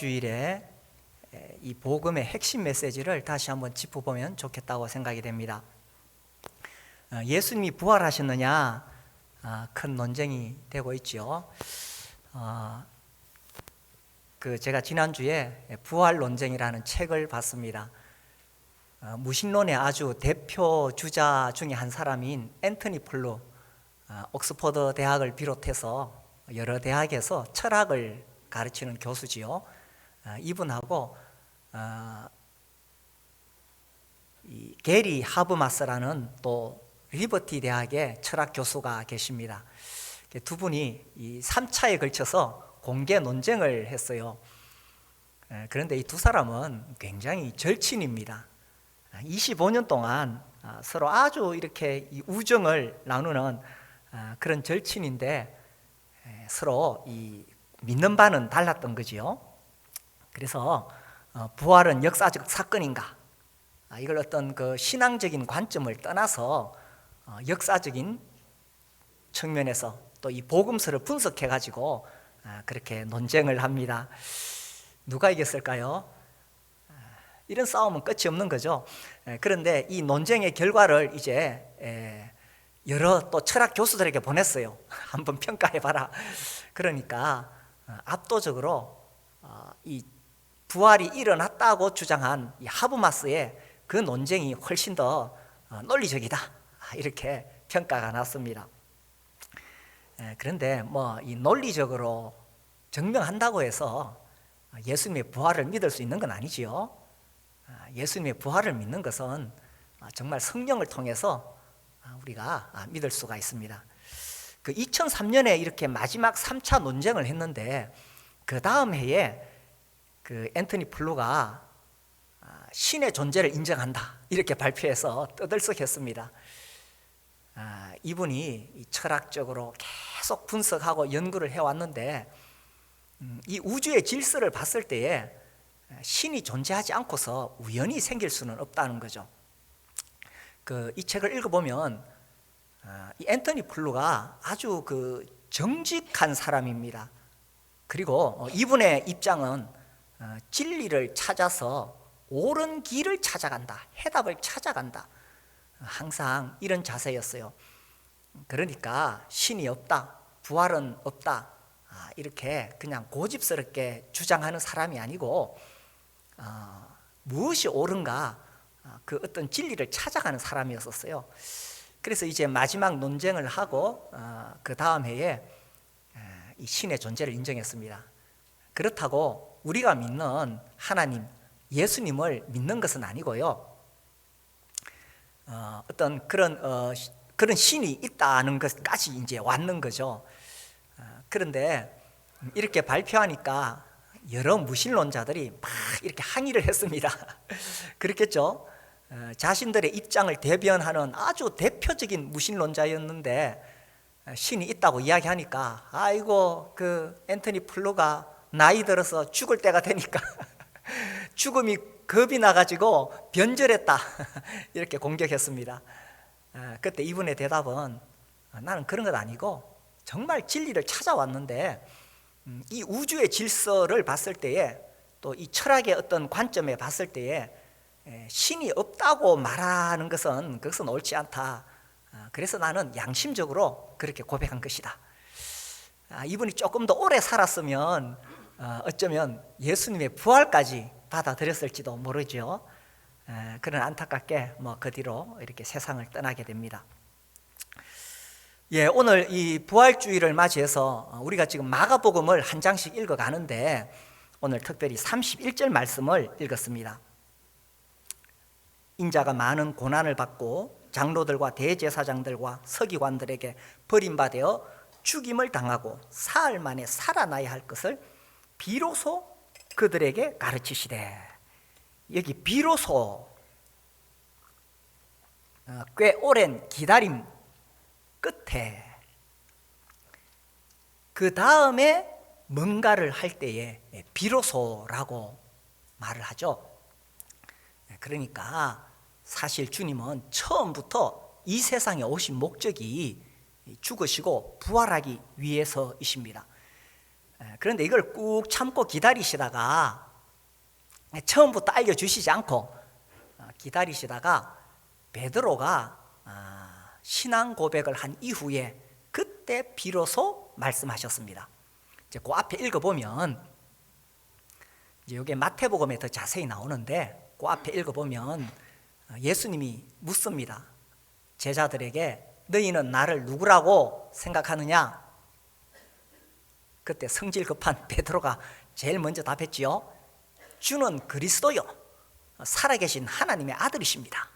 부활주일에 이 복음의 핵심 메시지를 다시 한번 짚어보면 좋겠다고 생각이 됩니다. 예수님이 부활하셨느냐, 큰 논쟁이 되고 있죠. 제가 지난주에 부활 논쟁이라는 책을 봤습니다. 무신론의 아주 대표 주자 중에 한 사람인 앤토니 플루, 옥스퍼드 대학을 비롯해서 여러 대학에서 철학을 가르치는 교수지요. 이분하고 이 게리 하브마스라는 또 리버티 대학의 철학 교수가 계십니다. 두 분이 이 3차에 걸쳐서 공개 논쟁을 했어요. 그런데 이 두 사람은 굉장히 절친입니다. 25년 동안 서로 아주 이렇게 이 우정을 나누는 그런 절친인데 서로 이 믿는 바는 달랐던 거지요. 그래서 부활은 역사적 사건인가? 이걸 어떤 그 신앙적인 관점을 떠나서 역사적인 측면에서 또 이 복음서를 분석해 가지고 그렇게 논쟁을 합니다. 누가 이겼을까요? 이런 싸움은 끝이 없는 거죠. 그런데 이 논쟁의 결과를 이제 여러 또 철학 교수들에게 보냈어요. 한번 평가해 봐라. 그러니까 압도적으로 이 부활이 일어났다고 주장한 이 하브마스의 그 논쟁이 훨씬 더 논리적이다, 이렇게 평가가 났습니다. 그런데 이 논리적으로 증명한다고 해서 예수님의 부활을 믿을 수 있는 건 아니지요. 예수님의 부활을 믿는 것은 정말 성령을 통해서 우리가 믿을 수가 있습니다. 2003년에 이렇게 마지막 3차 논쟁을 했는데 그 다음 해에 앤토니 플루가 신의 존재를 인정한다, 이렇게 발표해서 떠들썩했습니다. 이분이 철학적으로 계속 분석하고 연구를 해왔는데 이 우주의 질서를 봤을 때에 신이 존재하지 않고서 우연이 생길 수는 없다는 거죠. 이 책을 읽어보면 이 앤토니 플루가 아주 정직한 사람입니다. 그리고 이분의 입장은 진리를 찾아서 옳은 길을 찾아간다, 해답을 찾아간다, 항상 이런 자세였어요. 그러니까 신이 없다, 부활은 없다, 이렇게 그냥 고집스럽게 주장하는 사람이 아니고 무엇이 옳은가, 그 어떤 진리를 찾아가는 사람이었었어요. 그래서 이제 마지막 논쟁을 하고 그 다음 해에 이 신의 존재를 인정했습니다. 그렇다고 우리가 믿는 하나님, 예수님을 믿는 것은 아니고요, 어떤 그런 신이 있다는 것까지 이제 왔는 거죠. 그런데 이렇게 발표하니까 여러 무신론자들이 막 이렇게 항의를 했습니다. 그렇겠죠? 자신들의 입장을 대변하는 아주 대표적인 무신론자였는데 신이 있다고 이야기하니까 아이고, 앤토니 플루가 나이 들어서 죽을 때가 되니까 죽음이 겁이 나가지고 변절했다, 이렇게 공격했습니다. 그때 이분의 대답은 나는 그런 것 아니고 정말 진리를 찾아왔는데 이 우주의 질서를 봤을 때에 또 이 철학의 어떤 관점에 봤을 때에 신이 없다고 말하는 것은 그것은 옳지 않다. 그래서 나는 양심적으로 그렇게 고백한 것이다. 이분이 조금 더 오래 살았으면 어쩌면 예수님의 부활까지 받아들였을지도 모르죠. 그런 안타깝게 그 뒤로 이렇게 세상을 떠나게 됩니다. 오늘 이 부활주의를 맞이해서 우리가 지금 마가복음을 한 장씩 읽어가는데 오늘 특별히 31절 말씀을 읽었습니다. 인자가 많은 고난을 받고 장로들과 대제사장들과 서기관들에게 버림받아 죽임을 당하고 사흘 만에 살아나야 할 것을 비로소 그들에게 가르치시되, 여기 비로소 꽤 오랜 기다림 끝에 그 다음에 뭔가를 할 때에 비로소라고 말을 하죠. 그러니까 사실 주님은 처음부터 이 세상에 오신 목적이 죽으시고 부활하기 위해서이십니다. 그런데 이걸 꾹 참고 기다리시다가 처음부터 알려주시지 않고 기다리시다가 베드로가 신앙 고백을 한 이후에 그때 비로소 말씀하셨습니다. 이제 그 앞에 읽어보면 이제 이게 마태복음에 더 자세히 나오는데 그 앞에 읽어보면 예수님이 묻습니다. 제자들에게 너희는 나를 누구라고 생각하느냐? 그때 성질 급한 베드로가 제일 먼저 답했지요. 주는 그리스도요 살아계신 하나님의 아들이십니다.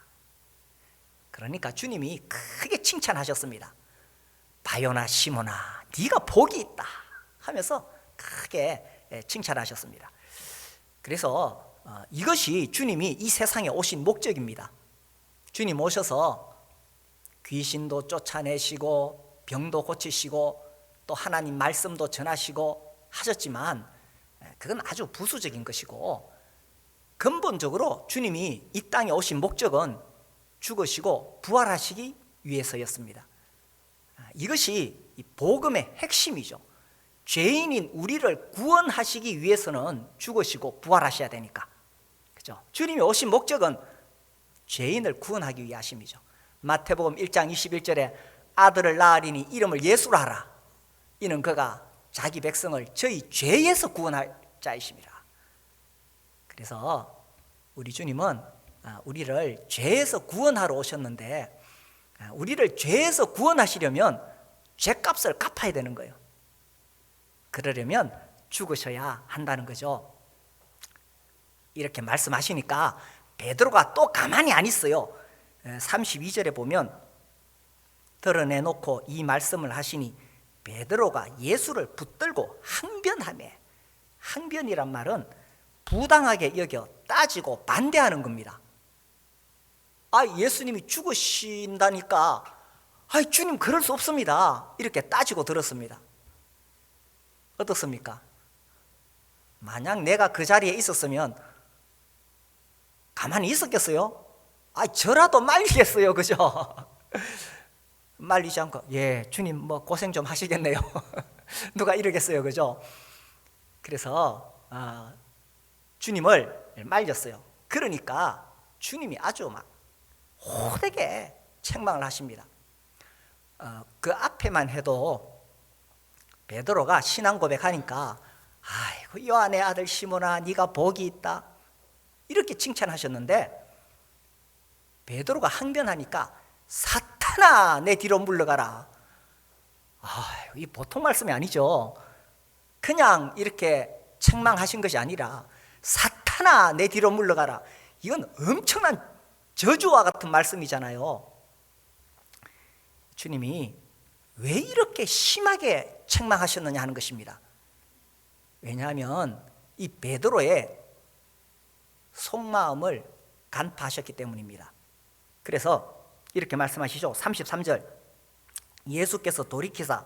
그러니까 주님이 크게 칭찬하셨습니다. 바요나 시몬아 네가 복이 있다 하면서 크게 칭찬하셨습니다. 그래서 이것이 주님이 이 세상에 오신 목적입니다. 주님 오셔서 귀신도 쫓아내시고 병도 고치시고 또 하나님 말씀도 전하시고 하셨지만 그건 아주 부수적인 것이고 근본적으로 주님이 이 땅에 오신 목적은 죽으시고 부활하시기 위해서였습니다. 이것이 복음의 핵심이죠. 죄인인 우리를 구원하시기 위해서는 죽으시고 부활하셔야 되니까. 그죠? 주님이 오신 목적은 죄인을 구원하기 위하심이죠. 마태복음 1장 21절에 아들을 낳으리니 이름을 예수라 하라. 이는 그가 자기 백성을 저희 죄에서 구원할 자이심이라. 그래서 우리 주님은 우리를 죄에서 구원하러 오셨는데 우리를 죄에서 구원하시려면 죄값을 갚아야 되는 거예요. 그러려면 죽으셔야 한다는 거죠. 이렇게 말씀하시니까 베드로가 또 가만히 안 있어요. 32절에 보면 드러내놓고 이 말씀을 하시니 베드로가 예수를 붙들고 항변하매, 항변이란 말은 부당하게 여겨 따지고 반대하는 겁니다. 예수님이 죽으신다니까 주님 그럴 수 없습니다 이렇게 따지고 들었습니다. 어떻습니까? 만약 내가 그 자리에 있었으면 가만히 있었겠어요? 저라도 말리겠어요, 그죠? 말리지 않고 주님 뭐 고생 좀 하시겠네요. 누가 이러겠어요, 그죠? 그래서 주님을 말렸어요. 그러니까 주님이 아주 막 호되게 책망을 하십니다. 그 앞에만 해도 베드로가 신앙 고백하니까 아이고 요한의 아들 시몬아 네가 복이 있다 이렇게 칭찬하셨는데 베드로가 항변하니까 사탄아 내 뒤로 물러가라. 이 보통 말씀이 아니죠. 그냥 이렇게 책망하신 것이 아니라 사탄아 내 뒤로 물러가라. 이건 엄청난 저주와 같은 말씀이잖아요. 주님이 왜 이렇게 심하게 책망하셨느냐 하는 것입니다. 왜냐하면 이 베드로의 속마음을 간파하셨기 때문입니다. 그래서 이렇게 말씀하시죠. 33절 예수께서 돌이키사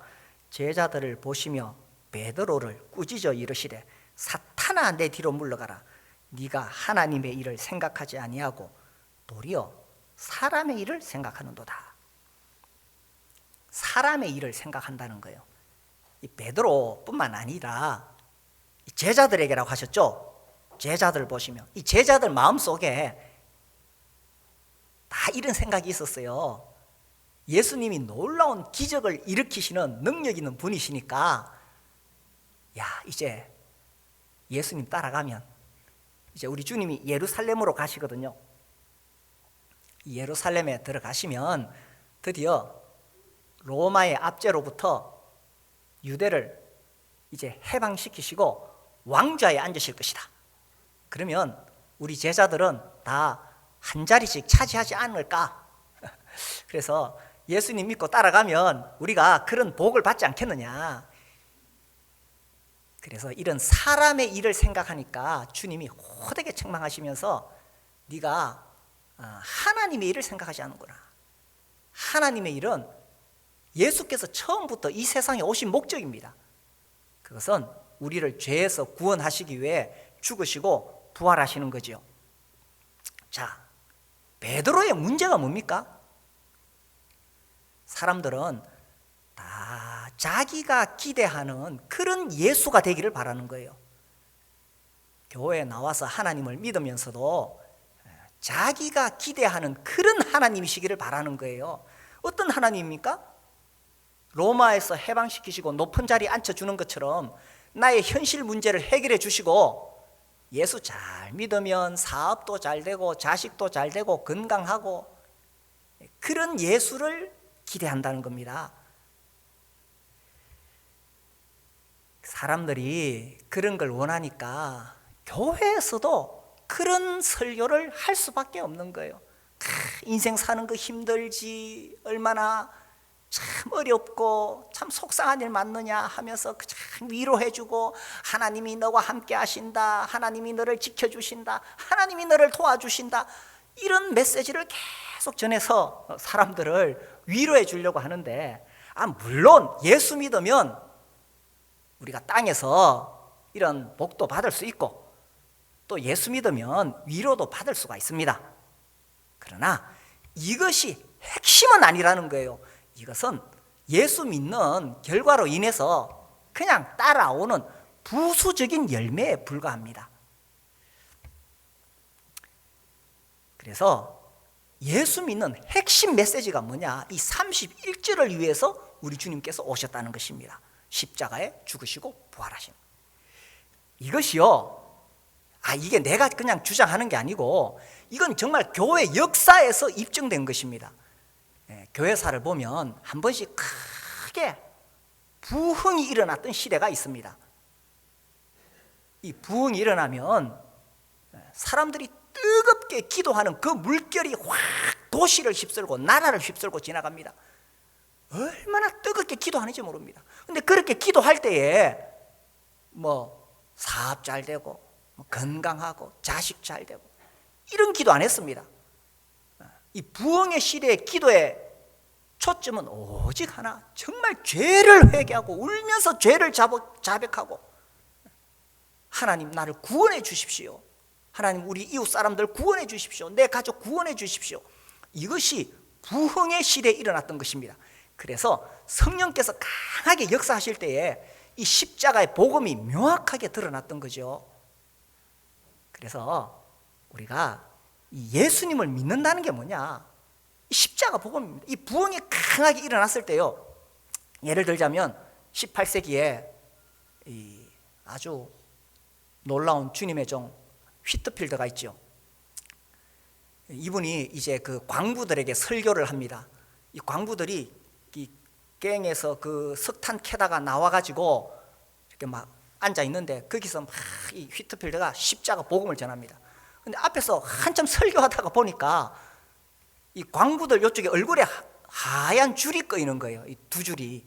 제자들을 보시며 베드로를 꾸짖어 이르시되 사탄아 내 뒤로 물러가라. 네가 하나님의 일을 생각하지 아니하고 도리어 사람의 일을 생각하는도다. 사람의 일을 생각한다는 거예요. 이 베드로뿐만 아니라 제자들에게라고 하셨죠. 제자들 보시면 이 제자들 마음속에 다 이런 생각이 있었어요. 예수님이 놀라운 기적을 일으키시는 능력 있는 분이시니까 이제 예수님 따라가면 이제 우리 주님이 예루살렘으로 가시거든요. 예루살렘에 들어가시면 드디어 로마의 압제로부터 유대를 이제 해방시키시고 왕좌에 앉으실 것이다. 그러면 우리 제자들은 다 한 자리씩 차지하지 않을까? 그래서 예수님 믿고 따라가면 우리가 그런 복을 받지 않겠느냐. 그래서 이런 사람의 일을 생각하니까 주님이 호되게 책망하시면서 네가 하나님의 일을 생각하지 않는구나. 하나님의 일은 예수께서 처음부터 이 세상에 오신 목적입니다. 그것은 우리를 죄에서 구원하시기 위해 죽으시고 부활하시는 거죠. 자, 베드로의 문제가 뭡니까? 사람들은 다 자기가 기대하는 그런 예수가 되기를 바라는 거예요. 교회에 나와서 하나님을 믿으면서도 자기가 기대하는 그런 하나님이시기를 바라는 거예요. 어떤 하나님입니까? 로마에서 해방시키시고 높은 자리에 앉혀주는 것처럼 나의 현실 문제를 해결해 주시고, 예수 잘 믿으면 사업도 잘 되고 자식도 잘 되고 건강하고, 그런 예수를 기대한다는 겁니다. 사람들이 그런 걸 원하니까 교회에서도 그런 설교를 할 수밖에 없는 거예요. 인생 사는 거 힘들지, 얼마나 참 어렵고 참 속상한 일 많느냐 하면서 참 위로해주고, 하나님이 너와 함께 하신다, 하나님이 너를 지켜주신다, 하나님이 너를 도와주신다, 이런 메시지를 계속 전해서 사람들을 위로해 주려고 하는데, 물론 예수 믿으면 우리가 땅에서 이런 복도 받을 수 있고, 또 예수 믿으면 위로도 받을 수가 있습니다. 그러나 이것이 핵심은 아니라는 거예요. 이것은 예수 믿는 결과로 인해서 그냥 따라오는 부수적인 열매에 불과합니다. 그래서 예수 믿는 핵심 메시지가 뭐냐? 이 31절을 위해서 우리 주님께서 오셨다는 것입니다. 십자가에 죽으시고 부활하신. 이것이요, 이게 내가 그냥 주장하는 게 아니고 이건 정말 교회 역사에서 입증된 것입니다. 교회사를 보면 한 번씩 크게 부흥이 일어났던 시대가 있습니다. 이 부흥이 일어나면 사람들이 뜨겁게 기도하는 그 물결이 확 도시를 휩쓸고 나라를 휩쓸고 지나갑니다. 얼마나 뜨겁게 기도하는지 모릅니다. 근데 그렇게 기도할 때에 사업 잘 되고 건강하고 자식 잘 되고 이런 기도 안 했습니다. 이 부흥의 시대의 기도의 초점은 오직 하나, 정말 죄를 회개하고 울면서 죄를 자백하고, 하나님 나를 구원해 주십시오, 하나님 우리 이웃 사람들 구원해 주십시오, 내 가족 구원해 주십시오. 이것이 부흥의 시대에 일어났던 것입니다. 그래서 성령께서 강하게 역사하실 때에 이 십자가의 복음이 명확하게 드러났던 거죠. 그래서 우리가 이 예수님을 믿는다는 게 뭐냐? 이 십자가 복음입니다. 이 부흥이 강하게 일어났을 때요, 예를 들자면 18세기에 이 아주 놀라운 주님의 종 휘트필드가 있죠. 이분이 이제 그 광부들에게 설교를 합니다. 이 광부들이 이 갱에서 그 석탄 캐다가 나와가지고 이렇게 막 앉아 있는데, 거기서 막 이 휘트필드가 십자가 복음을 전합니다. 근데 앞에서 한참 설교하다가 보니까 이 광부들 이쪽에 얼굴에 하얀 줄이 꺼 있는 거예요. 이 두 줄이.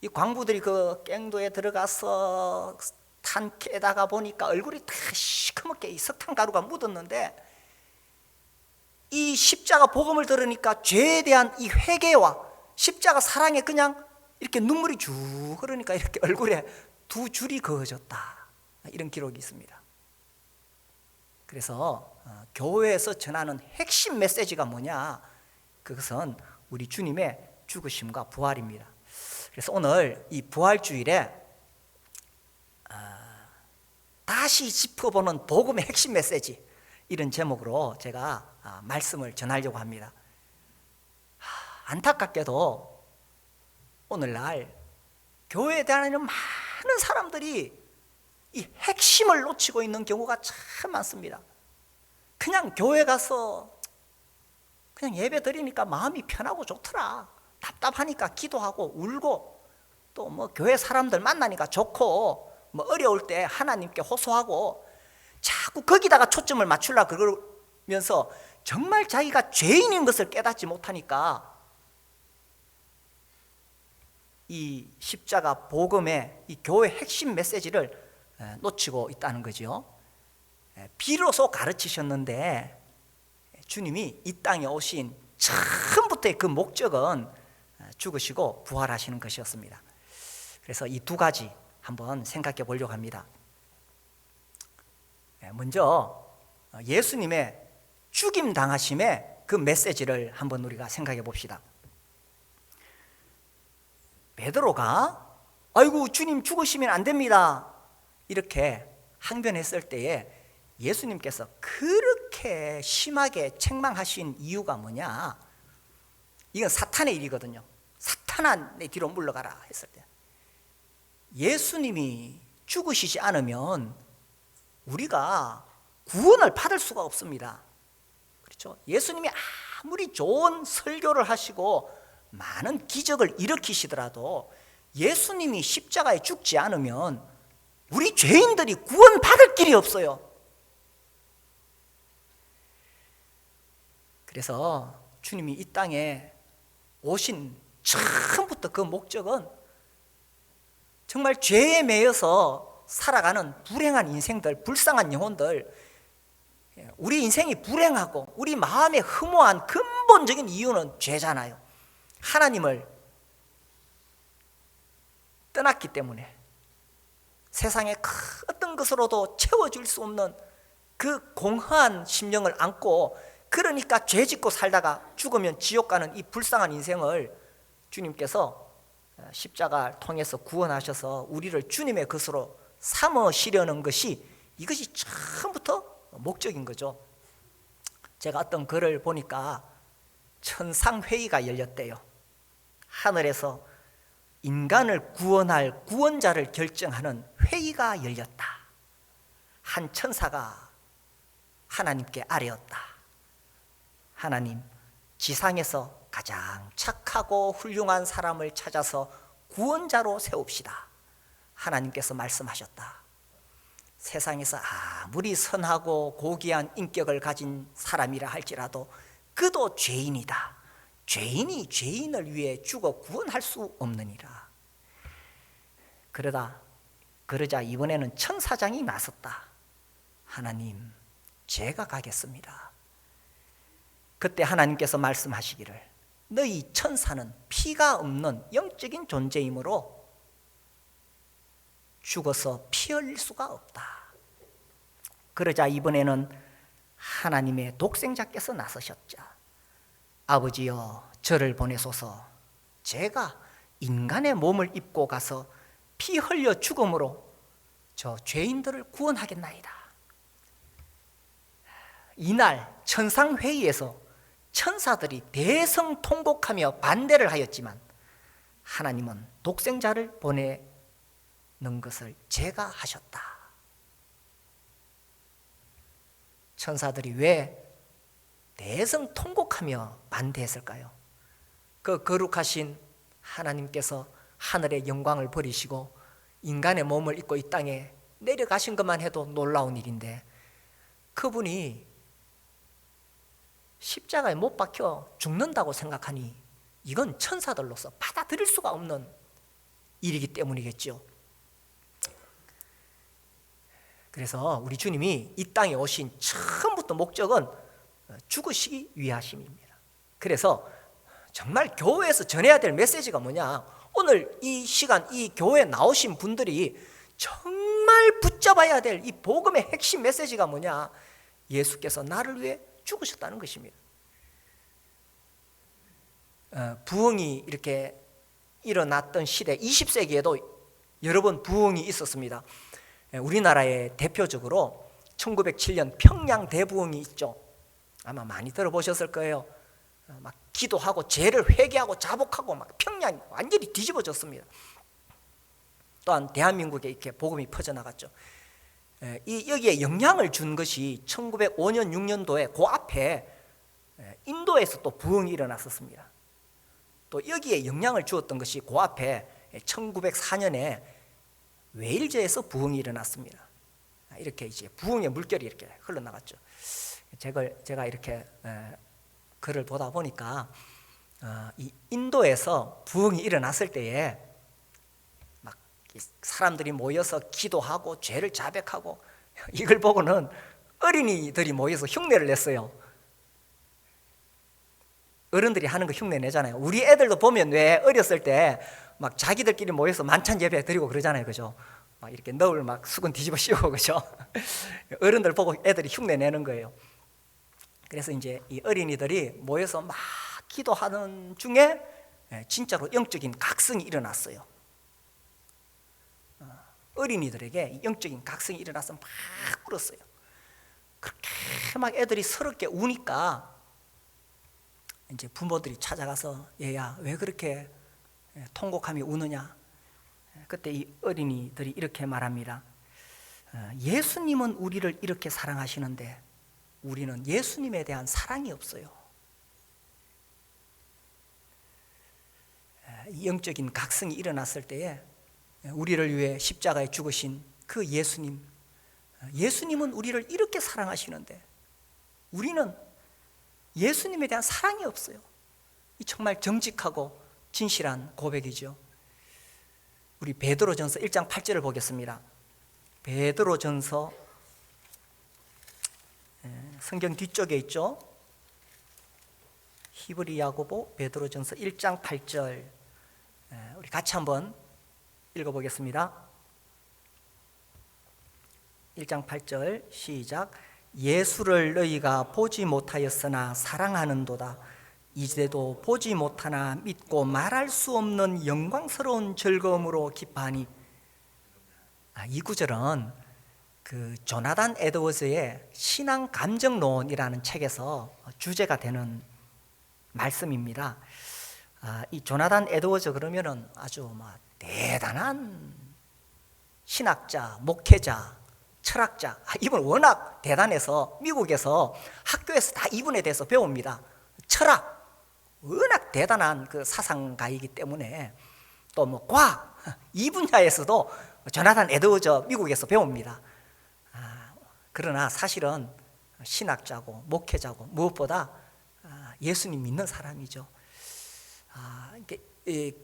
이 광부들이 그 갱도에 들어가서 탄 캐다가 보니까 얼굴이 다 시커멓게 이 석탄 가루가 묻었는데, 이 십자가 복음을 들으니까 죄에 대한 이 회개와 십자가 사랑에 그냥 이렇게 눈물이 쭉 흐르니까 이렇게 얼굴에 두 줄이 그어졌다, 이런 기록이 있습니다. 그래서 교회에서 전하는 핵심 메시지가 뭐냐? 그것은 우리 주님의 죽으심과 부활입니다. 그래서 오늘 이 부활주일에 다시 짚어보는 복음의 핵심 메시지, 이런 제목으로 제가 말씀을 전하려고 합니다. 안타깝게도 오늘날 교회에 다니는 많은 사람들이 이 핵심을 놓치고 있는 경우가 참 많습니다. 그냥 교회 가서 그냥 예배 드리니까 마음이 편하고 좋더라, 답답하니까 기도하고 울고, 또 교회 사람들 만나니까 좋고, 어려울 때 하나님께 호소하고, 자꾸 거기다가 초점을 맞추려고 그러면서 정말 자기가 죄인인 것을 깨닫지 못하니까 이 십자가 복음의 이 교회 핵심 메시지를 놓치고 있다는 거죠. 비로소 가르치셨는데 주님이 이 땅에 오신 처음부터의 그 목적은 죽으시고 부활하시는 것이었습니다. 그래서 이 두 가지 한번 생각해 보려고 합니다. 먼저 예수님의 죽임 당하심의 그 메시지를 한번 우리가 생각해 봅시다. 베드로가 아이고 주님 죽으시면 안 됩니다 이렇게 항변했을 때에 예수님께서 그렇게 심하게 책망하신 이유가 뭐냐? 이건 사탄의 일이거든요. 사탄아 내 뒤로 물러가라 했을 때 예수님이 죽으시지 않으면 우리가 구원을 받을 수가 없습니다. 그렇죠? 예수님이 아무리 좋은 설교를 하시고 많은 기적을 일으키시더라도 예수님이 십자가에 죽지 않으면 우리 죄인들이 구원받을 길이 없어요. 그래서 주님이 이 땅에 오신 처음부터 그 목적은 정말 죄에 매여서 살아가는 불행한 인생들, 불쌍한 영혼들, 우리 인생이 불행하고 우리 마음에 흠모한 근본적인 이유는 죄잖아요. 하나님을 떠났기 때문에 세상에 어떤 것으로도 채워줄 수 없는 그 공허한 심령을 안고, 그러니까 죄 짓고 살다가 죽으면 지옥 가는 이 불쌍한 인생을 주님께서 십자가를 통해서 구원하셔서 우리를 주님의 것으로 삼으시려는 것이, 이것이 처음부터 목적인 거죠. 제가 어떤 글을 보니까 천상회의가 열렸대요. 하늘에서 인간을 구원할 구원자를 결정하는 회의가 열렸다. 한 천사가 하나님께 아뢰었다. 하나님, 지상에서 가장 착하고 훌륭한 사람을 찾아서 구원자로 세웁시다. 하나님께서 말씀하셨다. 세상에서 아무리 선하고 고귀한 인격을 가진 사람이라 할지라도 그도 죄인이다. 죄인이 죄인을 위해 죽어 구원할 수 없느니라. 그러자 이번에는 천사장이 나섰다. 하나님, 제가 가겠습니다. 그때 하나님께서 말씀하시기를, 너희 천사는 피가 없는 영적인 존재이므로 죽어서 피 흘릴 수가 없다. 그러자 이번에는 하나님의 독생자께서 나서셨죠. 아버지여, 저를 보내소서. 제가 인간의 몸을 입고 가서 피 흘려 죽음으로 저 죄인들을 구원하겠나이다. 이날 천상회의에서 천사들이 대성통곡하며 반대를 하였지만 하나님은 독생자를 보내는 것을 제가 하셨다. 천사들이 왜 대성통곡하며 반대했을까요? 그 거룩하신 하나님께서 하늘의 영광을 버리시고 인간의 몸을 입고 이 땅에 내려가신 것만 해도 놀라운 일인데, 그분이 십자가에 못 박혀 죽는다고 생각하니 이건 천사들로서 받아들일 수가 없는 일이기 때문이겠죠. 그래서 우리 주님이 이 땅에 오신 처음부터 목적은 죽으시기 위하심입니다. 그래서 정말 교회에서 전해야 될 메시지가 뭐냐? 오늘 이 시간 이 교회에 나오신 분들이 정말 붙잡아야 될 이 복음의 핵심 메시지가 뭐냐? 예수께서 나를 위해 죽으셨다는 것입니다. 부흥이 이렇게 일어났던 시대 20세기에도 여러 번 부흥이 있었습니다. 우리나라에 대표적으로 1907년 평양 대부흥이 있죠. 아마 많이 들어보셨을 거예요. 막 기도하고 죄를 회개하고 자복하고 막 평양이 완전히 뒤집어졌습니다. 또한 대한민국에 이렇게 복음이 퍼져나갔죠. 여기에 영향을 준 것이 1905년 6년도에 그 앞에 인도에서 또 부흥이 일어났었습니다. 또 여기에 영향을 주었던 것이 그 앞에 1904년에 웨일즈에서 부흥이 일어났습니다. 이렇게 이제 부흥의 물결이 이렇게 흘러나갔죠. 제가 이렇게 글을 보다 보니까 이 인도에서 부흥이 일어났을 때에 막 사람들이 모여서 기도하고 죄를 자백하고, 이걸 보고는 어린이들이 모여서 흉내를 냈어요. 어른들이 하는 거 흉내 내잖아요. 우리 애들도 보면 왜 어렸을 때 막 자기들끼리 모여서 만찬 예배 드리고 그러잖아요, 그죠? 막 이렇게 너울 막 수건 뒤집어 씌우고, 그죠? 어른들 보고 애들이 흉내 내는 거예요. 그래서 이제 이 어린이들이 모여서 막 기도하는 중에 진짜로 영적인 각성이 일어났어요. 어린이들에게 영적인 각성이 일어나서 막 울었어요. 그렇게 막 애들이 서럽게 우니까 이제 부모들이 찾아가서 얘야 왜 그렇게 통곡하며 우느냐. 그때 이 어린이들이 이렇게 말합니다. 예수님은 우리를 이렇게 사랑하시는데 우리는 예수님에 대한 사랑이 없어요. 영적인 각성이 일어났을 때에 우리를 위해 십자가에 죽으신 그 예수님은 우리를 이렇게 사랑하시는데 우리는 예수님에 대한 사랑이 없어요. 이 정말 정직하고 진실한 고백이죠. 우리 베드로전서 1장 8절을 보겠습니다. 베드로전서 성경 뒤쪽에 있죠. 히브리 야고보 베드로전서 1장 8절 우리 같이 한번 읽어보겠습니다. 1장 8절 시작. 예수를 너희가 보지 못하였으나 사랑하는도다. 이제도 보지 못하나 믿고 말할 수 없는 영광스러운 즐거움으로 기뻐하니. 이 구절은 그 조나단 에드워즈의 신앙 감정론이라는 책에서 주제가 되는 말씀입니다. 이 조나단 에드워즈 그러면은 아주 대단한 신학자, 목회자, 철학자. 이분 워낙 대단해서 미국에서 학교에서 다 이분에 대해서 배웁니다. 철학, 워낙 대단한 그 사상가이기 때문에 또 과학, 이 분야에서도 조나단 에드워즈 미국에서 배웁니다. 그러나 사실은 신학자고 목회자고 무엇보다 예수님 믿는 사람이죠.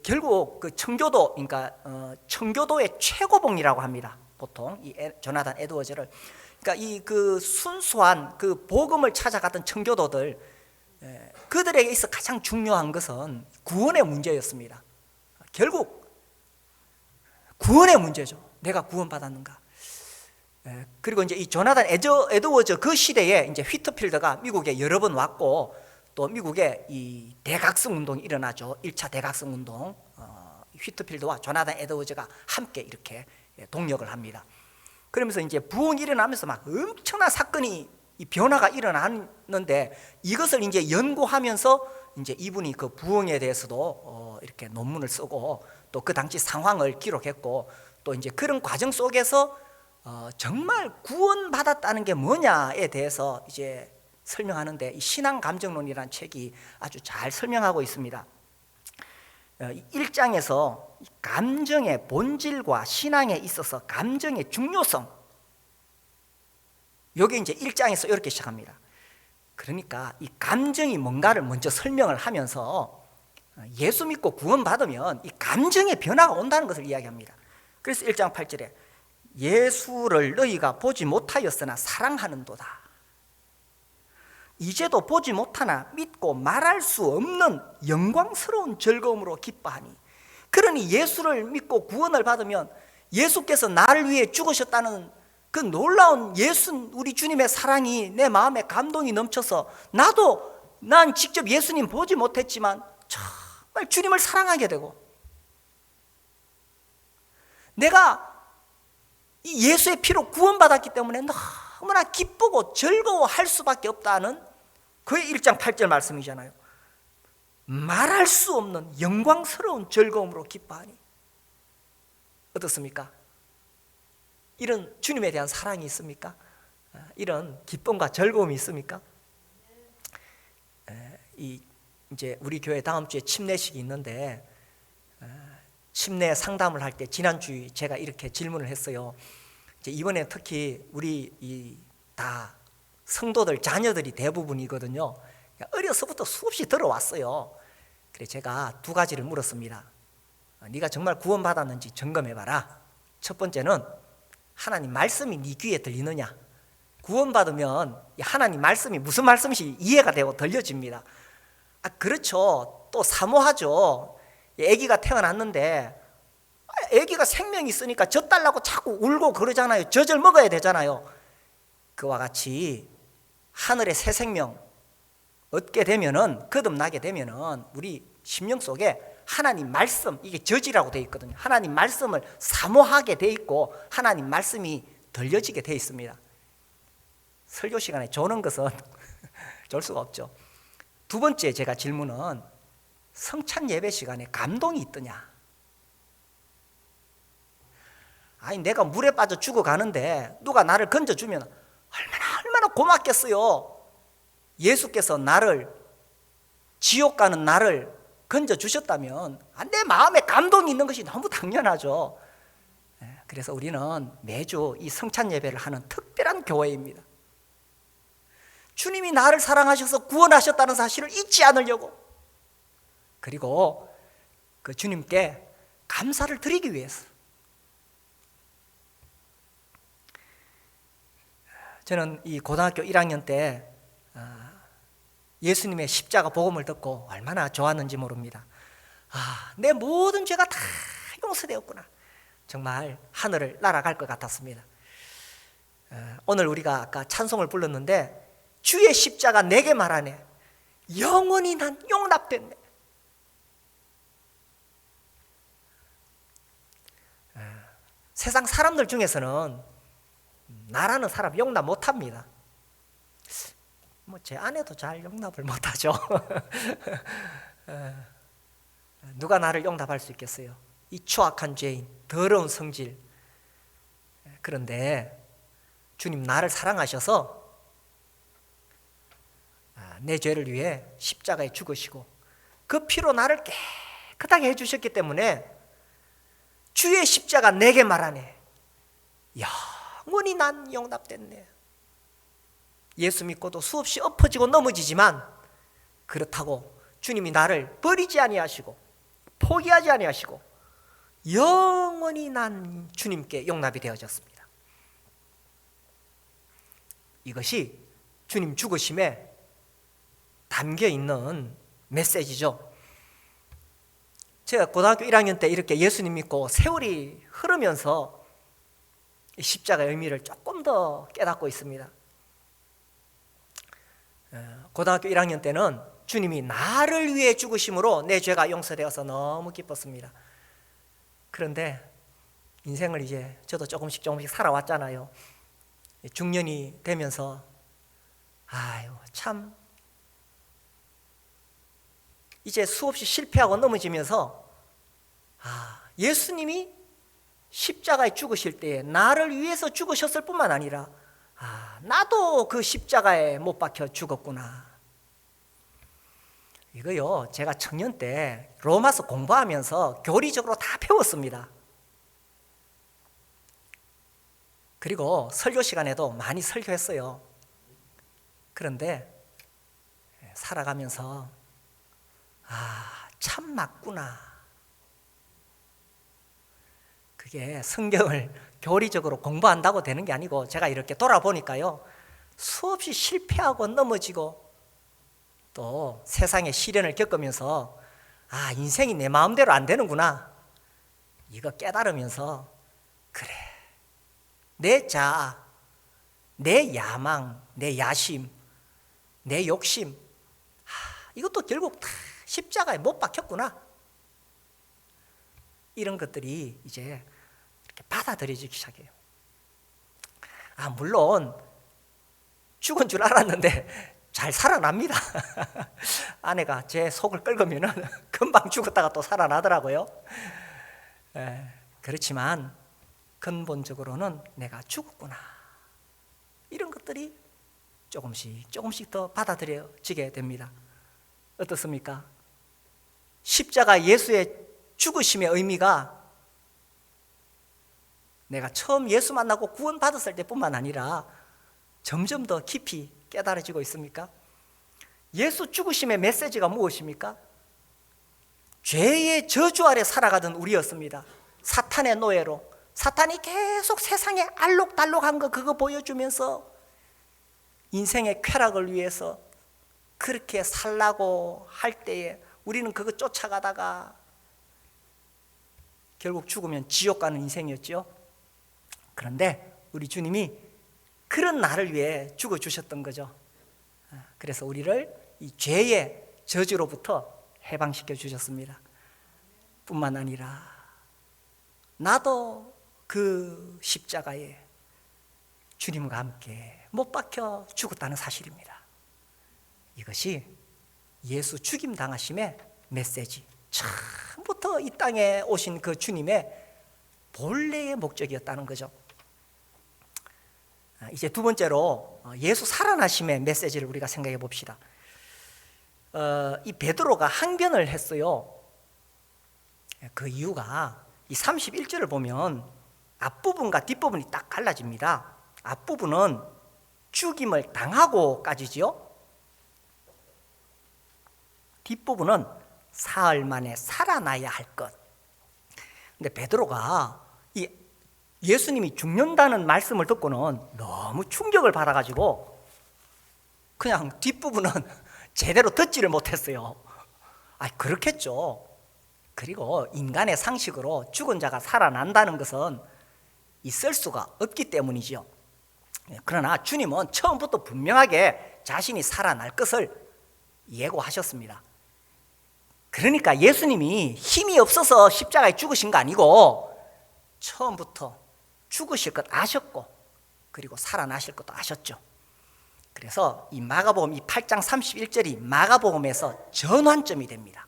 결국 그 청교도, 그러니까 청교도의 최고봉이라고 합니다. 보통 이 조나단 에드워즈를. 그러니까 이 그 순수한 그 복음을 찾아갔던 청교도들, 그들에게 있어 가장 중요한 것은 구원의 문제였습니다. 결국 구원의 문제죠. 내가 구원받았는가. 그리고 이제 이 조나단 에드워즈 그 시대에 이제 휘트필드가 미국에 여러 번 왔고 또 미국에 이 대각성 운동이 일어나죠. 1차 대각성 운동. 휘트필드와 조나단 에드워즈가 함께 이렇게 동력을 합니다. 그러면서 이제 부흥이 일어나면서 막 엄청난 사건이 이 변화가 일어나는데 이것을 이제 연구하면서 이제 이분이 그 부흥에 대해서도 이렇게 논문을 쓰고 또 그 당시 상황을 기록했고 또 이제 그런 과정 속에서 정말 구원받았다는 게 뭐냐에 대해서 이제 설명하는데 이 신앙 감정론이라는 책이 아주 잘 설명하고 있습니다. 1장에서 감정의 본질과 신앙에 있어서 감정의 중요성, 이게 이제 1장에서 이렇게 시작합니다. 그러니까 이 감정이 뭔가를 먼저 설명을 하면서 예수 믿고 구원받으면 이 감정의 변화가 온다는 것을 이야기합니다. 그래서 1장 8절에 예수를 너희가 보지 못하였으나 사랑하는도다. 이제도 보지 못하나 믿고 말할 수 없는 영광스러운 즐거움으로 기뻐하니. 그러니 예수를 믿고 구원을 받으면 예수께서 나를 위해 죽으셨다는 그 놀라운 우리 주님의 사랑이 내 마음에 감동이 넘쳐서 난 직접 예수님 보지 못했지만 정말 주님을 사랑하게 되고 내가 이 예수의 피로 구원받았기 때문에 너무나 기쁘고 즐거워할 수밖에 없다는 그의 1장 8절 말씀이잖아요. 말할 수 없는 영광스러운 즐거움으로 기뻐하니. 어떻습니까? 이런 주님에 대한 사랑이 있습니까? 이런 기쁨과 즐거움이 있습니까? 이제 우리 교회 다음 주에 침례식이 있는데 침례 상담을 할 때 지난주에 제가 이렇게 질문을 했어요. 이제 이번에 특히 우리 다 성도들 자녀들이 대부분이거든요. 어려서부터 수없이 들어왔어요. 그래서 제가 두 가지를 물었습니다. 네가 정말 구원받았는지 점검해봐라. 첫 번째는 하나님 말씀이 네 귀에 들리느냐. 구원받으면 하나님 말씀이 무슨 말씀인지 이해가 되고 들려집니다. 그렇죠. 또 사모하죠. 아기가 태어났는데 아기가 생명이 있으니까 젖 달라고 자꾸 울고 그러잖아요. 젖을 먹어야 되잖아요. 그와 같이 하늘의 새 생명 얻게 되면은, 거듭나게 되면은 우리 심령 속에 하나님 말씀, 이게 저지라고 되어 있거든요. 하나님 말씀을 사모하게 되어 있고 하나님 말씀이 들려지게 되어 있습니다. 설교 시간에 조는 것은 졸 수가 없죠. 두 번째 제가 질문은 성찬 예배 시간에 감동이 있더냐? 아니 내가 물에 빠져 죽어가는데 누가 나를 건져주면 얼마나 고맙겠어요. 예수께서 나를, 지옥 가는 나를 건져주셨다면 내 마음에 감동이 있는 것이 너무 당연하죠. 그래서 우리는 매주 이 성찬 예배를 하는 특별한 교회입니다. 주님이 나를 사랑하셔서 구원하셨다는 사실을 잊지 않으려고, 그리고 그 주님께 감사를 드리기 위해서. 저는 이 고등학교 1학년 때 예수님의 십자가 복음을 듣고 얼마나 좋았는지 모릅니다. 내 모든 죄가 다 용서되었구나. 정말 하늘을 날아갈 것 같았습니다. 오늘 우리가 아까 찬송을 불렀는데 주의 십자가 내게 말하네, 영원히 난 용납됐네. 세상 사람들 중에서는 나라는 사람 용납 못합니다. 제 아내도 잘 용납을 못하죠. 누가 나를 용납할 수 있겠어요? 이 추악한 죄인, 더러운 성질. 그런데 주님 나를 사랑하셔서 내 죄를 위해 십자가에 죽으시고 그 피로 나를 깨끗하게 해주셨기 때문에 주의 십자가 내게 말하네, 영원히 난 용납됐네. 예수 믿고도 수없이 엎어지고 넘어지지만 그렇다고 주님이 나를 버리지 아니하시고 포기하지 아니하시고 영원히 난 주님께 용납이 되어졌습니다. 이것이 주님 죽으심에 담겨 있는 메시지죠. 제가 고등학교 1학년 때 이렇게 예수님 믿고 세월이 흐르면서 십자가의 의미를 조금 더 깨닫고 있습니다. 고등학교 1학년 때는 주님이 나를 위해 죽으심으로 내 죄가 용서되어서 너무 기뻤습니다. 그런데 인생을 이제 저도 조금씩 살아왔잖아요. 중년이 되면서 참 이제 수없이 실패하고 넘어지면서 예수님이 십자가에 죽으실 때에 나를 위해서 죽으셨을 뿐만 아니라 나도 그 십자가에 못 박혀 죽었구나. 이거요, 제가 청년 때 로마서 공부하면서 교리적으로 다 배웠습니다. 그리고 설교 시간에도 많이 설교했어요. 그런데 살아가면서 참 맞구나. 그게 성경을 교리적으로 공부한다고 되는 게 아니고 제가 이렇게 돌아보니까요, 수없이 실패하고 넘어지고 또 세상의 시련을 겪으면서 인생이 내 마음대로 안 되는구나, 이거 깨달으면서 그래, 내 자아, 내 야망, 내 야심, 내 욕심, 이것도 결국 다 십자가에 못 박혔구나. 이런 것들이 이제 이렇게 받아들여지기 시작해요. 물론 죽은 줄 알았는데 잘 살아납니다. 아내가 제 속을 긁으면 금방 죽었다가 또 살아나더라고요. 그렇지만 근본적으로는 내가 죽었구나, 이런 것들이 조금씩 더 받아들여지게 됩니다. 어떻습니까? 십자가 예수의 죽으심의 의미가 내가 처음 예수 만나고 구원 받았을 때뿐만 아니라 점점 더 깊이 깨달아지고 있습니까? 예수 죽으심의 메시지가 무엇입니까? 죄의 저주 아래 살아가던 우리였습니다. 사탄의 노예로, 사탄이 계속 세상에 알록달록한 거 그거 보여주면서 인생의 쾌락을 위해서 그렇게 살라고 할 때에 우리는 그거 쫓아가다가 결국 죽으면 지옥 가는 인생이었죠. 그런데 우리 주님이 그런 나를 위해 죽어주셨던 거죠. 그래서 우리를 이 죄의 저주로부터 해방시켜 주셨습니다. 뿐만 아니라 나도 그 십자가에 주님과 함께 못 박혀 죽었다는 사실입니다. 이것이 예수 죽임 당하심의 메시지, 처음부터 이 땅에 오신 그 주님의 본래의 목적이었다는 거죠. 이제 두 번째로 예수 살아나심의 메시지를 우리가 생각해 봅시다. 이 베드로가 항변을 했어요. 그 이유가 이 31절을 보면 앞부분과 뒷부분이 딱 갈라집니다. 앞부분은 죽임을 당하고까지지요. 뒷부분은 사흘 만에 살아나야 할 것. 근데 베드로가 이 예수님이 죽는다는 말씀을 듣고는 너무 충격을 받아가지고 그냥 뒷부분은 제대로 듣지를 못했어요. 그렇겠죠. 그리고 인간의 상식으로 죽은 자가 살아난다는 것은 있을 수가 없기 때문이죠. 그러나 주님은 처음부터 분명하게 자신이 살아날 것을 예고하셨습니다. 그러니까 예수님이 힘이 없어서 십자가에 죽으신 거 아니고 처음부터 죽으실 것 아셨고 그리고 살아나실 것도 아셨죠. 그래서 이 마가복음 이 8장 31절이 마가복음에서 전환점이 됩니다.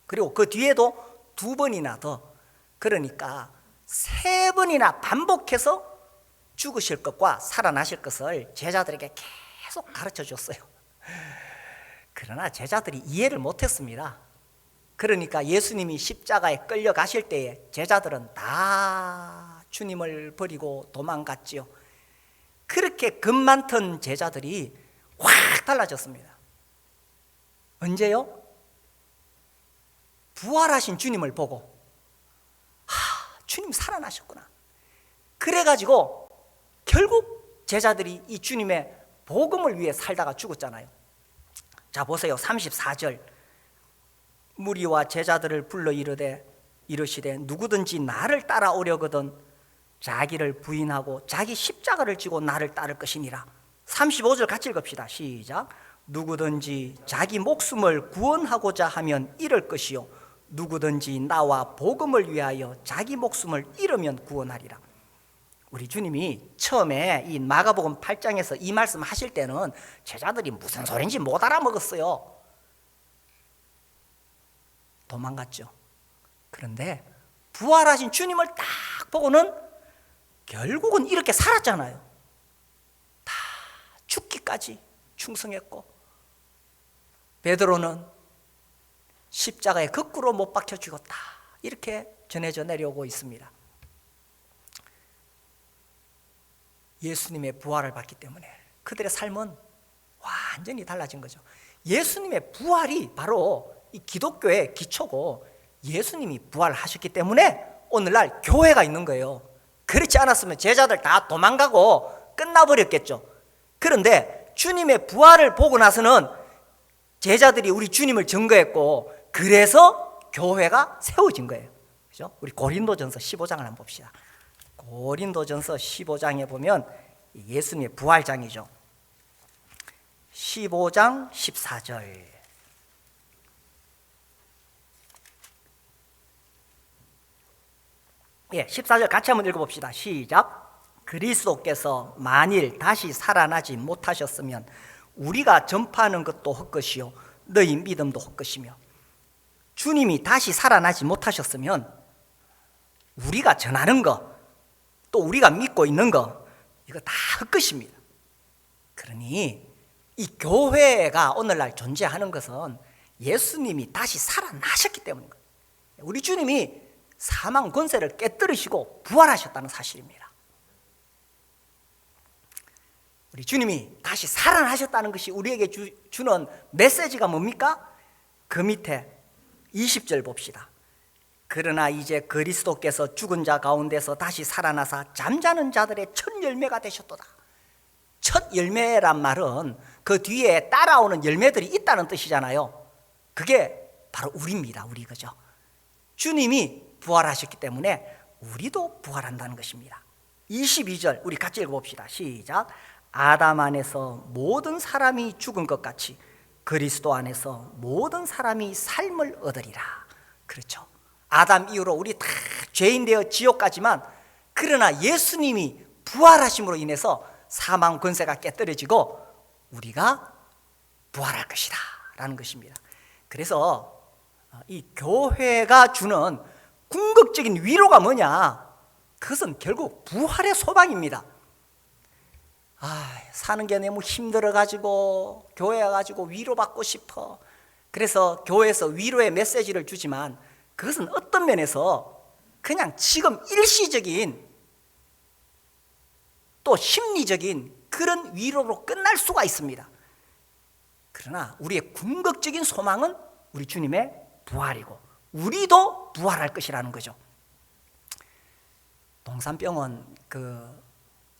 그리고 그 뒤에도 두 번이나 더, 그러니까 세 번이나 반복해서 죽으실 것과 살아나실 것을 제자들에게 계속 가르쳐 줬어요. 그러나 제자들이 이해를 못했습니다. 그러니까 예수님이 십자가에 끌려가실 때에 제자들은 다 주님을 버리고 도망갔지요. 그렇게 겁 많던 제자들이 확 달라졌습니다. 언제요? 부활하신 주님을 보고 주님 살아나셨구나. 그래가지고 결국 제자들이 이 주님의 복음을 위해 살다가 죽었잖아요. 자 보세요. 34절 무리와 제자들을 불러 이르시되 누구든지 나를 따라오려거든 자기를 부인하고 자기 십자가를 지고 나를 따를 것이니라. 35절 같이 읽읍시다. 시작. 누구든지 자기 목숨을 구원하고자 하면 잃을 것이요 누구든지 나와 복음을 위하여 자기 목숨을 잃으면 구원하리라. 우리 주님이 처음에 이 마가복음 8장에서 이 말씀 하실 때는 제자들이 무슨 소리인지 못 알아먹었어요. 도망갔죠. 그런데 부활하신 주님을 딱 보고는 결국은 이렇게 살았잖아요. 다 죽기까지 충성했고 베드로는 십자가에 거꾸로 못 박혀 죽었다. 이렇게 전해져 내려오고 있습니다. 예수님의 부활을 받기 때문에 그들의 삶은 완전히 달라진 거죠. 예수님의 부활이 바로 이 기독교의 기초고 예수님이 부활하셨기 때문에 오늘날 교회가 있는 거예요. 그렇지 않았으면 제자들 다 도망가고 끝나버렸겠죠. 그런데 주님의 부활을 보고 나서는 제자들이 우리 주님을 증거했고 그래서 교회가 세워진 거예요. 그죠? 우리 고린도전서 15장을 한번 봅시다. 고린도전서 15장에 보면 예수님의 부활장이죠. 15장 14절. 예, 14절 같이 한번 읽어봅시다. 시작. 그리스도께서 만일 다시 살아나지 못하셨으면 우리가 전파하는 것도 헛것이요 너희 믿음도 헛것이며. 주님이 다시 살아나지 못하셨으면 우리가 전하는 거, 또 우리가 믿고 있는 거, 이거 다 헛것입니다. 그러니 이 교회가 오늘날 존재하는 것은 예수님이 다시 살아나셨기 때문인 거예요. 우리 주님이 사망 권세를 깨뜨리시고 부활하셨다는 사실입니다. 우리 주님이 다시 살아나셨다는 것이 우리에게 주는 메시지가 뭡니까? 그 밑에 20절 봅시다. 그러나 이제 그리스도께서 죽은 자 가운데서 다시 살아나사 잠자는 자들의 첫 열매가 되셨도다. 첫 열매란 말은 그 뒤에 따라오는 열매들이 있다는 뜻이잖아요. 그게 바로 우리입니다. 우리 그죠? 주님이 부활하셨기 때문에 우리도 부활한다는 것입니다. 22절 우리 같이 읽어봅시다. 시작. 아담 안에서 모든 사람이 죽은 것 같이 그리스도 안에서 모든 사람이 삶을 얻으리라. 그렇죠. 아담 이후로 우리 다 죄인 되어 지옥 가지만, 그러나 예수님이 부활하심으로 인해서 사망 권세가 깨뜨려지고 우리가 부활할 것이다 라는 것입니다. 그래서 이 교회가 주는 궁극적인 위로가 뭐냐? 그것은 결국 부활의 소망입니다. 사는 게 너무 힘들어가지고 교회 와가지고 위로받고 싶어. 그래서 교회에서 위로의 메시지를 주지만 그것은 어떤 면에서 그냥 지금 일시적인 또 심리적인 그런 위로로 끝날 수가 있습니다. 그러나 우리의 궁극적인 소망은 우리 주님의 부활이고 우리도 부활할 것이라는 거죠. 동산병원 그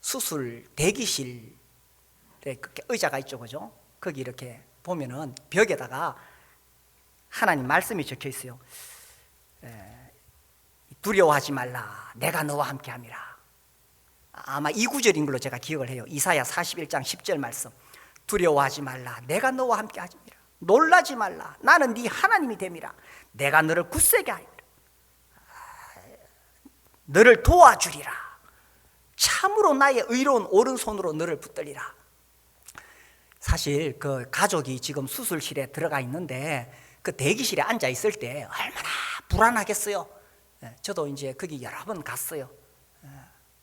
수술 대기실에 그렇게 의자가 있죠, 그죠? 거기 이렇게 보면은 벽에다가 하나님 말씀이 적혀 있어요. 두려워하지 말라, 내가 너와 함께함이라. 아마 이 구절인 걸로 제가 기억을 해요. 이사야 41장 10절 말씀. 두려워하지 말라, 내가 너와 함께하지니라. 놀라지 말라, 나는 네 하나님이 됨이라. 내가 너를 굳세게 하리라. 너를 도와주리라. 참으로 나의 의로운 오른손으로 너를 붙들리라. 사실 그 가족이 지금 수술실에 들어가 있는데 그 대기실에 앉아 있을 때 얼마나 불안하겠어요. 저도 이제 거기 여러 번 갔어요.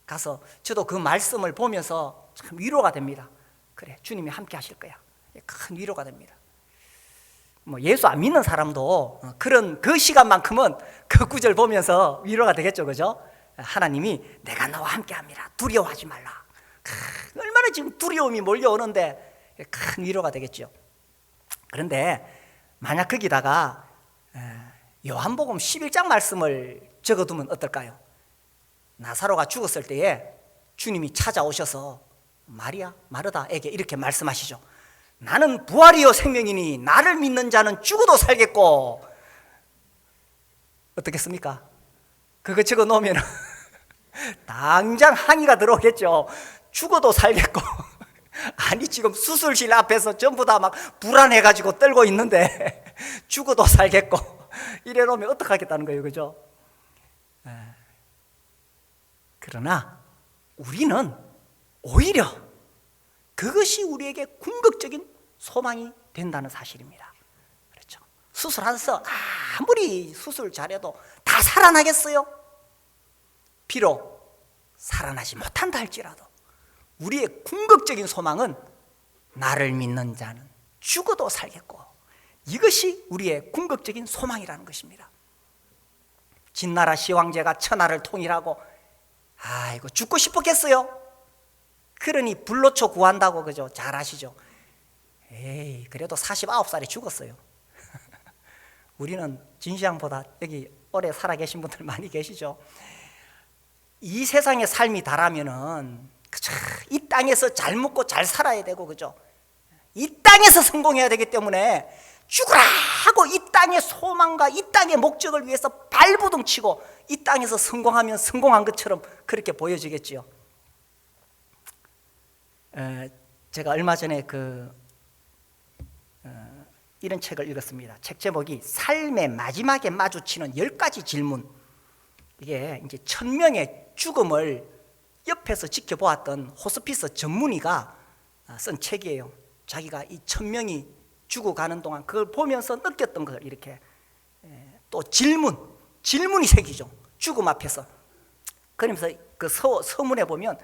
가서 저도 그 말씀을 보면서 참 위로가 됩니다. 그래, 주님이 함께 하실 거야. 큰 위로가 됩니다. 뭐 예수 안 믿는 사람도 그런 그 시간만큼은 그 구절 보면서 위로가 되겠죠, 그죠? 하나님이 내가 너와 함께합니다. 두려워하지 말라. 얼마나 지금 두려움이 몰려오는데 큰 위로가 되겠죠. 그런데 만약 거기다가 요한복음 11장 말씀을 적어두면 어떨까요? 나사로가 죽었을 때에 주님이 찾아오셔서 마리아, 마르다에게 이렇게 말씀하시죠. 나는 부활이요 생명이니 나를 믿는 자는 죽어도 살겠고. 어떻겠습니까? 그거 적어 놓으면 당장 항의가 들어오겠죠. 죽어도 살겠고. 아니 지금 수술실 앞에서 전부 다 막 불안해가지고 떨고 있는데 죽어도 살겠고 이래 놓으면 어떡하겠다는 거예요, 그죠? 그러나 우리는 오히려 그것이 우리에게 궁극적인 소망이 된다는 사실입니다. 그렇죠? 수술하면서 아무리 수술 잘해도 다 살아나겠어요? 비록 살아나지 못한다 할지라도 우리의 궁극적인 소망은 나를 믿는 자는 죽어도 살겠고, 이것이 우리의 궁극적인 소망이라는 것입니다. 진나라 시황제가 천하를 통일하고 아이고 죽고 싶었겠어요? 그러니 불로초 구한다고, 그죠? 잘 아시죠? 에이, 그래도 49살에 죽었어요. 우리는 진시황보다 여기 오래 살아계신 분들 많이 계시죠? 이 세상의 삶이 다라면은, 그죠? 이 땅에서 잘 먹고 잘 살아야 되고, 그죠? 이 땅에서 성공해야 되기 때문에 죽으라 하고 이 땅의 소망과 이 땅의 목적을 위해서 발부둥 치고 이 땅에서 성공하면 성공한 것처럼 그렇게 보여지겠지요. 제가 얼마 전에 이런 책을 읽었습니다. 책 제목이 삶의 마지막에 마주치는 10가지 질문. 이게 이제 1000명의 죽음을 옆에서 지켜보았던 호스피스 전문의가 쓴 책이에요. 자기가 이 1000명이 죽어가는 동안 그걸 보면서 느꼈던 걸 이렇게 또 질문이 새기죠. 죽음 앞에서. 그러면서 그 서문에 보면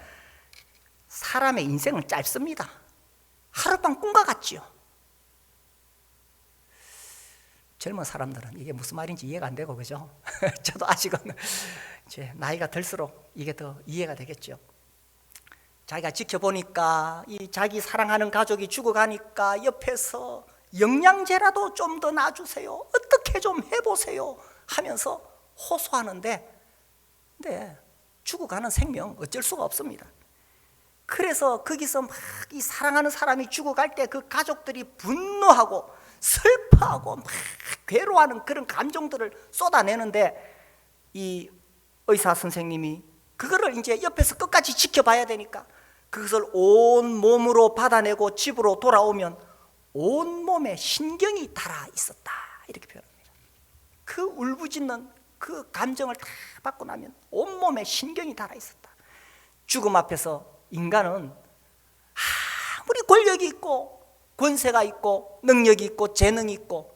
사람의 인생은 짧습니다. 하룻밤 꿈과 같지요. 젊은 사람들은 이게 무슨 말인지 이해가 안 되고, 그죠? 저도 아직은 이제 나이가 들수록 이게 더 이해가 되겠죠. 자기가 지켜보니까 이 자기 사랑하는 가족이 죽어가니까 옆에서 영양제라도 좀 더 놔주세요, 어떻게 좀 해보세요 하면서 호소하는데, 근데 죽어가는 생명 어쩔 수가 없습니다. 그래서 거기서 막 이 사랑하는 사람이 죽어갈 때 그 가족들이 분노하고 슬퍼하고 막 괴로워하는 그런 감정들을 쏟아내는데, 이 의사 선생님이 그거를 이제 옆에서 끝까지 지켜봐야 되니까 그것을 온 몸으로 받아내고 집으로 돌아오면 온 몸에 신경이 달아 있었다, 이렇게 표현합니다. 그 울부짖는 그 감정을 다 받고 나면 온몸에 신경이 달아 있었다. 죽음 앞에서 인간은 아무리 권력이 있고 권세가 있고 능력이 있고 재능이 있고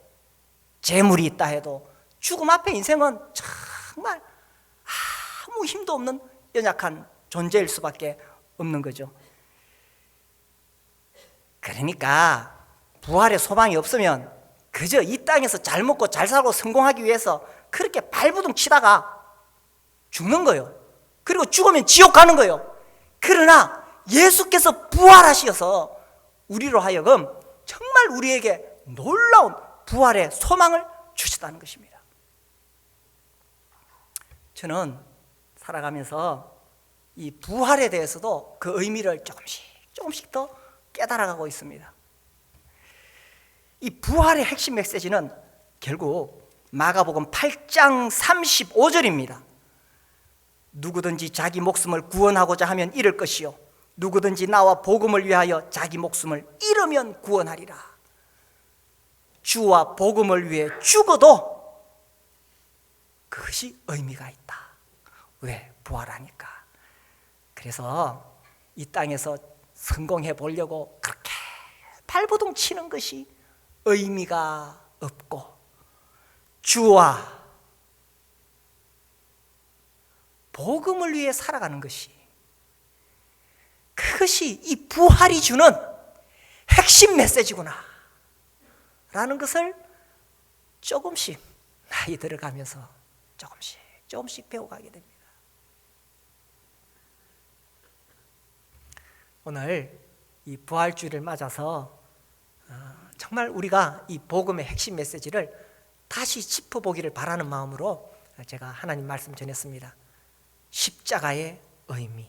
재물이 있다 해도 죽음 앞에 인생은 정말 아무 힘도 없는 연약한 존재일 수밖에 없는 거죠. 그러니까 부활의 소망이 없으면 그저 이 땅에서 잘 먹고 잘 살고 성공하기 위해서 그렇게 발부둥 치다가 죽는 거예요. 그리고 죽으면 지옥 가는 거예요. 그러나 예수께서 부활하셔서 우리로 하여금 정말 우리에게 놀라운 부활의 소망을 주시다는 것입니다. 저는 살아가면서 이 부활에 대해서도 그 의미를 조금씩 더 깨달아가고 있습니다. 이 부활의 핵심 메시지는 결국 마가복음 8장 35절입니다. 누구든지 자기 목숨을 구원하고자 하면 잃을 것이요 누구든지 나와 복음을 위하여 자기 목숨을 잃으면 구원하리라. 주와 복음을 위해 죽어도 그것이 의미가 있다. 왜? 부활하니까. 그래서 이 땅에서 성공해 보려고 그렇게 발버둥 치는 것이 의미가 없고 주와 복음을 위해 살아가는 것이, 그것이 이 부활이 주는 핵심 메시지구나 라는 것을 조금씩 나이 들어가면서 조금씩 배워가게 됩니다. 오늘 이 부활주일을 맞아서 정말 우리가 이 복음의 핵심 메시지를 다시 짚어보기를 바라는 마음으로 제가 하나님 말씀 전했습니다. 십자가의 의미,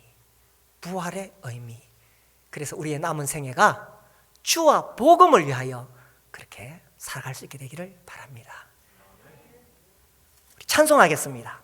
부활의 의미. 그래서 우리의 남은 생애가 주와 복음을 위하여 그렇게 살아갈 수 있게 되기를 바랍니다. 우리 찬송하겠습니다.